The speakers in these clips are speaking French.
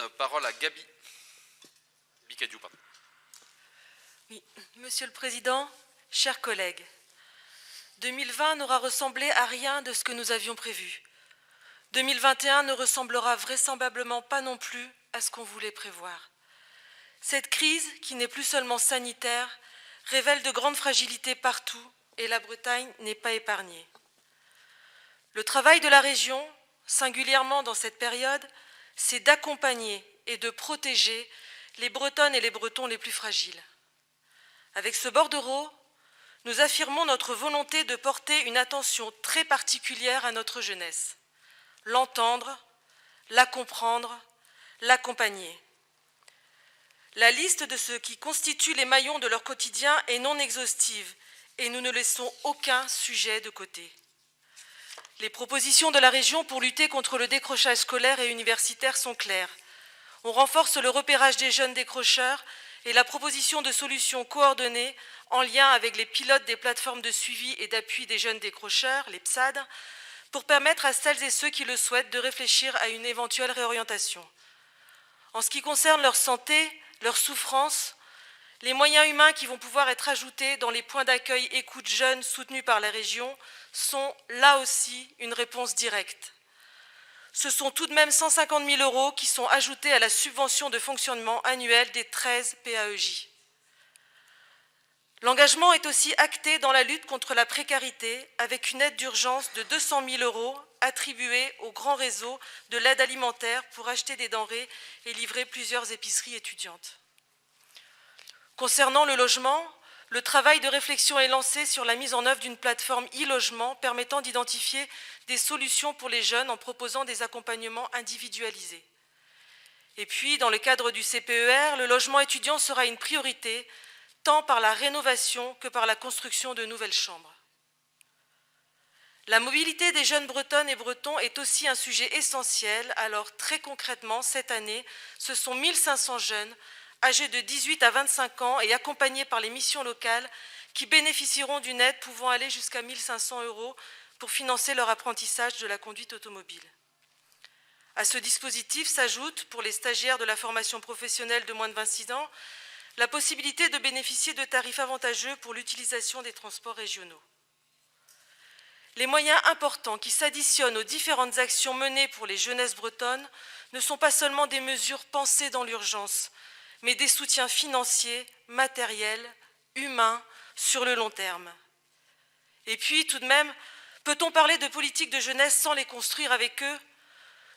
donne parole à Gabi Bicadiou. Oui, Monsieur le Président, chers collègues, 2020 n'aura ressemblé à rien de ce que nous avions prévu. 2021 ne ressemblera vraisemblablement pas non plus à ce qu'on voulait prévoir. Cette crise, qui n'est plus seulement sanitaire, révèle de grandes fragilités partout et la Bretagne n'est pas épargnée. Le travail de la région, singulièrement dans cette période, c'est d'accompagner et de protéger les Bretonnes et les Bretons les plus fragiles. Avec ce bordereau, nous affirmons notre volonté de porter une attention très particulière à notre jeunesse, l'entendre, la comprendre, l'accompagner. La liste de ce qui constitue les maillons de leur quotidien est non exhaustive et nous ne laissons aucun sujet de côté. Les propositions de la région pour lutter contre le décrochage scolaire et universitaire sont claires. On renforce le repérage des jeunes décrocheurs et la proposition de solutions coordonnées en lien avec les pilotes des plateformes de suivi et d'appui des jeunes décrocheurs, les PSAD, pour permettre à celles et ceux qui le souhaitent de réfléchir à une éventuelle réorientation. En ce qui concerne leur santé, leur souffrance, les moyens humains qui vont pouvoir être ajoutés dans les points d'accueil écoute jeunes soutenus par la région sont là aussi une réponse directe. Ce sont tout de même 150 000 € qui sont ajoutés à la subvention de fonctionnement annuelle des 13 PAEJ. L'engagement est aussi acté dans la lutte contre la précarité avec une aide d'urgence de 200 000 € attribuée au grand réseau de l'aide alimentaire pour acheter des denrées et livrer plusieurs épiceries étudiantes. Concernant le logement, le travail de réflexion est lancé sur la mise en œuvre d'une plateforme e-logement permettant d'identifier des solutions pour les jeunes en proposant des accompagnements individualisés. Et puis, dans le cadre du CPER, le logement étudiant sera une priorité, tant par la rénovation que par la construction de nouvelles chambres. La mobilité des jeunes bretonnes et bretons est aussi un sujet essentiel. Alors, très concrètement, cette année, ce sont 1500 jeunes âgés de 18 à 25 ans et accompagnés par les missions locales qui bénéficieront d'une aide pouvant aller jusqu'à 1 500 € pour financer leur apprentissage de la conduite automobile. À ce dispositif s'ajoute, pour les stagiaires de la formation professionnelle de moins de 26 ans, la possibilité de bénéficier de tarifs avantageux pour l'utilisation des transports régionaux. Les moyens importants qui s'additionnent aux différentes actions menées pour les jeunesses bretonnes ne sont pas seulement des mesures pensées dans l'urgence, mais des soutiens financiers, matériels, humains, sur le long terme. Et puis, tout de même, peut-on parler de politique de jeunesse sans les construire avec eux ?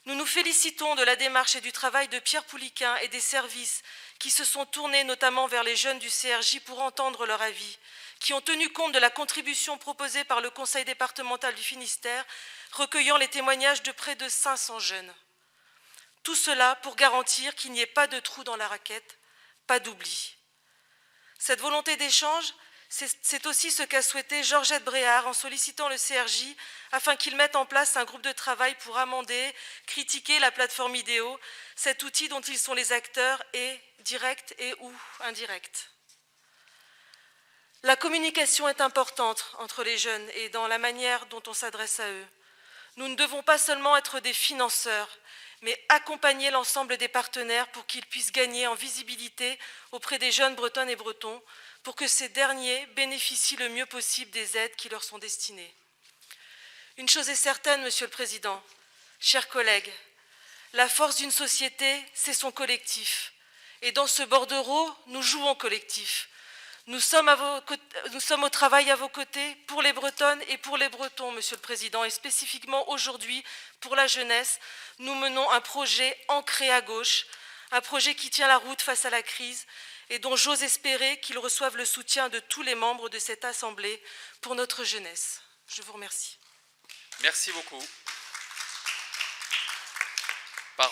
Nous nous félicitons de la démarche et du travail de Pierre Pouliquin et des services qui se sont tournés notamment vers les jeunes du CRJ pour entendre leur avis, qui ont tenu compte de la contribution proposée par le Conseil départemental du Finistère, recueillant les témoignages de près de 500 jeunes. Tout cela pour garantir qu'il n'y ait pas de trou dans la raquette, pas d'oubli. Cette volonté d'échange, c'est aussi ce qu'a souhaité Georgette Bréard en sollicitant le CRJ afin qu'il mette en place un groupe de travail pour amender, critiquer la plateforme IDEO, cet outil dont ils sont les acteurs et directs et ou indirects. La communication est importante entre les jeunes et dans la manière dont on s'adresse à eux. Nous ne devons pas seulement être des financeurs, mais accompagner l'ensemble des partenaires pour qu'ils puissent gagner en visibilité auprès des jeunes bretonnes et bretons, pour que ces derniers bénéficient le mieux possible des aides qui leur sont destinées. Une chose est certaine, Monsieur le Président, chers collègues, la force d'une société, c'est son collectif. Et dans ce bordereau, nous jouons collectif. Nous sommes au travail à vos côtés pour les Bretonnes et pour les Bretons, Monsieur le Président, et spécifiquement aujourd'hui pour la jeunesse, nous menons un projet ancré à gauche, un projet qui tient la route face à la crise et dont j'ose espérer qu'il reçoive le soutien de tous les membres de cette Assemblée pour notre jeunesse. Je vous remercie. Merci beaucoup.